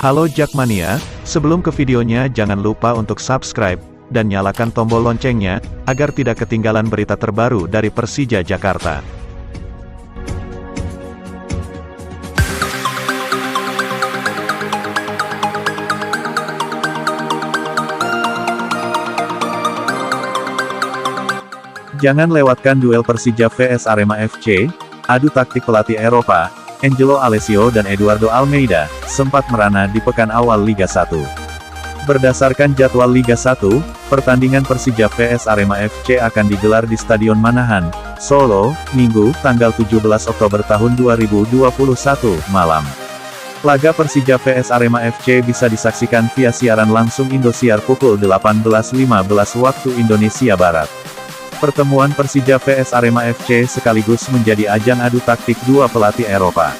Halo Jakmania, sebelum ke videonya jangan lupa untuk subscribe, dan nyalakan tombol loncengnya, agar tidak ketinggalan berita terbaru dari Persija Jakarta. Jangan lewatkan duel Persija vs Arema FC, adu taktik pelatih Eropa, Angelo Alessio dan Eduardo Almeida, sempat merana di pekan awal Liga 1. Berdasarkan jadwal Liga 1, pertandingan Persija vs Arema FC akan digelar di Stadion Manahan, Solo, Minggu, tanggal 17 Oktober tahun 2021, malam. Laga Persija vs Arema FC bisa disaksikan via siaran langsung Indosiar pukul 18.15 waktu Indonesia Barat. Pertemuan Persija vs Arema FC sekaligus menjadi ajang adu taktik dua pelatih Eropa.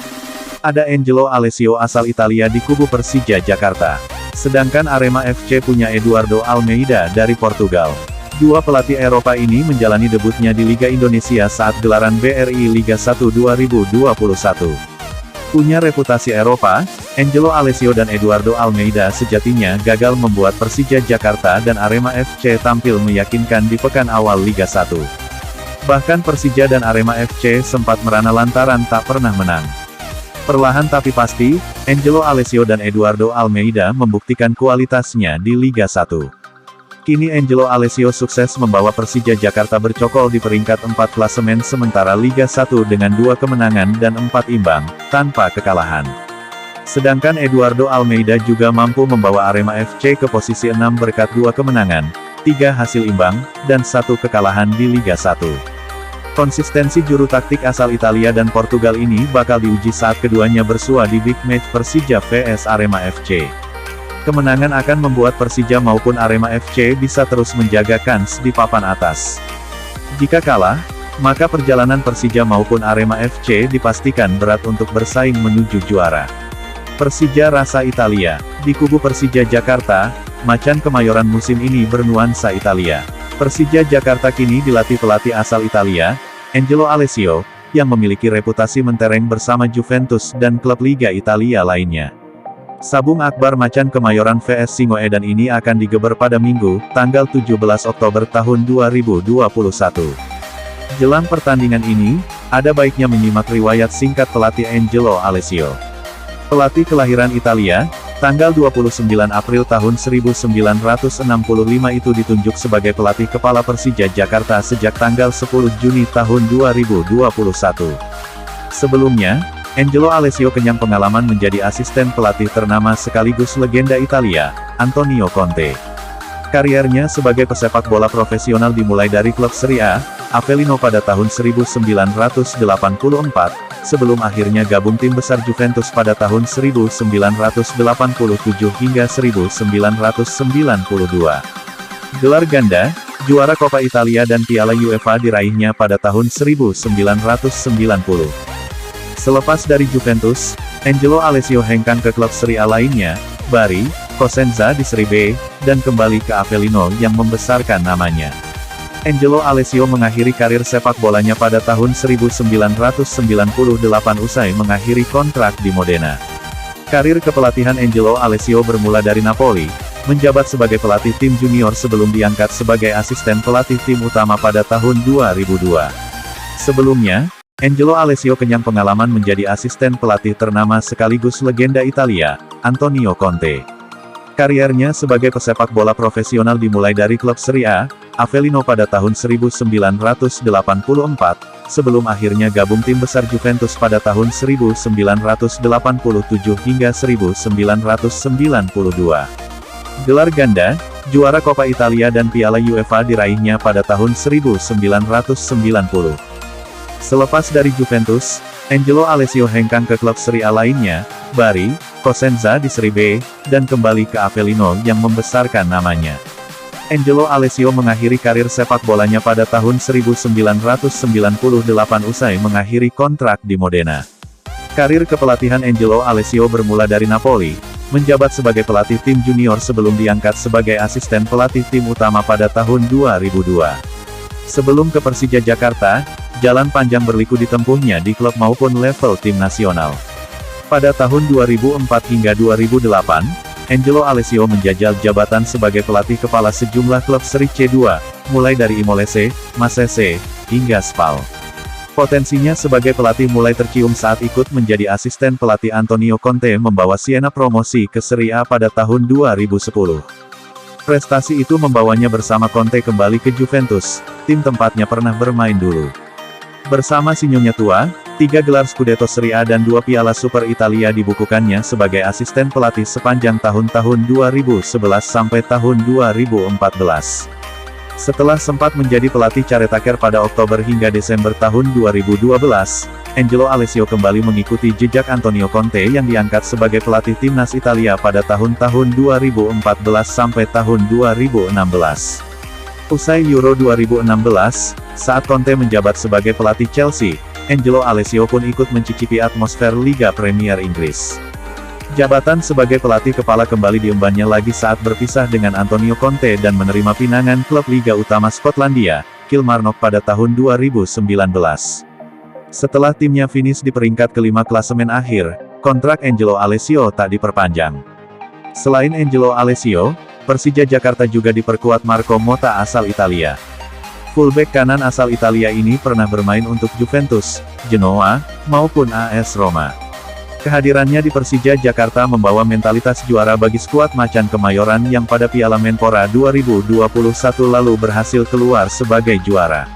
Ada Angelo Alessio asal Italia di kubu Persija Jakarta. Sedangkan Arema FC punya Eduardo Almeida dari Portugal. Dua pelatih Eropa ini menjalani debutnya di Liga Indonesia saat gelaran BRI Liga 1 2021. Punya reputasi Eropa, Angelo Alessio dan Eduardo Almeida sejatinya gagal membuat Persija Jakarta dan Arema FC tampil meyakinkan di pekan awal Liga 1. Bahkan Persija dan Arema FC sempat merana lantaran tak pernah menang. Perlahan tapi pasti, Angelo Alessio dan Eduardo Almeida membuktikan kualitasnya di Liga 1. Kini Angelo Alessio sukses membawa Persija Jakarta bercokol di peringkat 4 klasemen sementara Liga 1 dengan 2 kemenangan dan 4 imbang, tanpa kekalahan. Sedangkan Eduardo Almeida juga mampu membawa Arema FC ke posisi 6 berkat 2 kemenangan, 3 hasil imbang, dan 1 kekalahan di Liga 1. Konsistensi juru taktik asal Italia dan Portugal ini bakal diuji saat keduanya bersua di big match Persija vs Arema FC. Kemenangan akan membuat Persija maupun Arema FC bisa terus menjaga kans di papan atas. Jika kalah, maka perjalanan Persija maupun Arema FC dipastikan berat untuk bersaing menuju juara. Persija rasa Italia. Di kubu Persija Jakarta, Macan Kemayoran musim ini bernuansa Italia. Persija Jakarta kini dilatih pelatih asal Italia, Angelo Alessio, yang memiliki reputasi mentereng bersama Juventus dan klub Liga Italia lainnya. Sabung akbar Macan Kemayoran vs Singoedan ini akan digeber pada Minggu, tanggal 17 Oktober tahun 2021. Jelang pertandingan ini, ada baiknya menyimak riwayat singkat pelatih Angelo Alessio. Pelatih kelahiran Italia, tanggal 29 April tahun 1965 itu ditunjuk sebagai pelatih kepala Persija Jakarta sejak tanggal 10 Juni tahun 2021. Sebelumnya, Angelo Alessio kenyang pengalaman menjadi asisten pelatih ternama sekaligus legenda Italia, Antonio Conte. Kariernya sebagai pesepak bola profesional dimulai dari klub Serie A, Avellino pada tahun 1984, sebelum akhirnya gabung tim besar Juventus pada tahun 1987 hingga 1992. Gelar ganda, juara Coppa Italia dan Piala UEFA diraihnya pada tahun 1990. Selepas dari Juventus, Angelo Alessio hengkang ke klub Serie A lainnya, Bari, Cosenza di Serie B, dan kembali ke Avellino yang membesarkan namanya. Angelo Alessio mengakhiri karir sepak bolanya pada tahun 1998 usai mengakhiri kontrak di Modena. Karir kepelatihan Angelo Alessio bermula dari Napoli, menjabat sebagai pelatih tim junior sebelum diangkat sebagai asisten pelatih tim utama pada tahun 2002. Sebelumnya, Angelo Alessio kenyang pengalaman menjadi asisten pelatih ternama sekaligus legenda Italia, Antonio Conte. Kariernya sebagai pesepak bola profesional dimulai dari klub Serie A, Avellino pada tahun 1984, sebelum akhirnya gabung tim besar Juventus pada tahun 1987 hingga 1992. Gelar ganda, juara Coppa Italia dan Piala UEFA diraihnya pada tahun 1990. Selepas dari Juventus, Angelo Alessio hengkang ke klub Serie A lainnya, Bari, Cosenza di Serie B, dan kembali ke Avellino yang membesarkan namanya. Angelo Alessio mengakhiri karir sepak bolanya pada tahun 1998 usai mengakhiri kontrak di Modena. Karir kepelatihan Angelo Alessio bermula dari Napoli, menjabat sebagai pelatih tim junior sebelum diangkat sebagai asisten pelatih tim utama pada tahun 2002. Sebelum ke Persija Jakarta, jalan panjang berliku ditempuhnya di klub maupun level tim nasional. Pada tahun 2004 hingga 2008, Angelo Alessio menjajal jabatan sebagai pelatih kepala sejumlah klub seri C2, mulai dari Imolese, Masese, hingga Spal. Potensinya sebagai pelatih mulai tercium saat ikut menjadi asisten pelatih Antonio Conte membawa Siena promosi ke Serie A pada tahun 2010. Prestasi itu membawanya bersama Conte kembali ke Juventus, tim tempatnya pernah bermain dulu. Bersama si Nyonya tua, 3 gelar Scudetto Serie A dan 2 Piala Super Italia dibukukannya sebagai asisten pelatih sepanjang tahun-tahun 2011 sampai tahun 2014. Setelah sempat menjadi pelatih caretaker pada Oktober hingga Desember tahun 2012, Angelo Alessio kembali mengikuti jejak Antonio Conte yang diangkat sebagai pelatih timnas Italia pada tahun-tahun 2014 sampai tahun 2016. Usai Euro 2016, saat Conte menjabat sebagai pelatih Chelsea, Angelo Alessio pun ikut mencicipi atmosfer Liga Premier Inggris. Jabatan sebagai pelatih kepala kembali diembannya lagi saat berpisah dengan Antonio Conte dan menerima pinangan klub Liga Utama Skotlandia, Kilmarnock pada tahun 2019. Setelah timnya finish di peringkat kelima klasemen akhir, kontrak Angelo Alessio tak diperpanjang. Selain Angelo Alessio, Persija Jakarta juga diperkuat Marco Motta asal Italia. Fullback kanan asal Italia ini pernah bermain untuk Juventus, Genoa, maupun AS Roma. Kehadirannya di Persija Jakarta membawa mentalitas juara bagi skuad Macan Kemayoran yang pada Piala Menpora 2021 lalu berhasil keluar sebagai juara.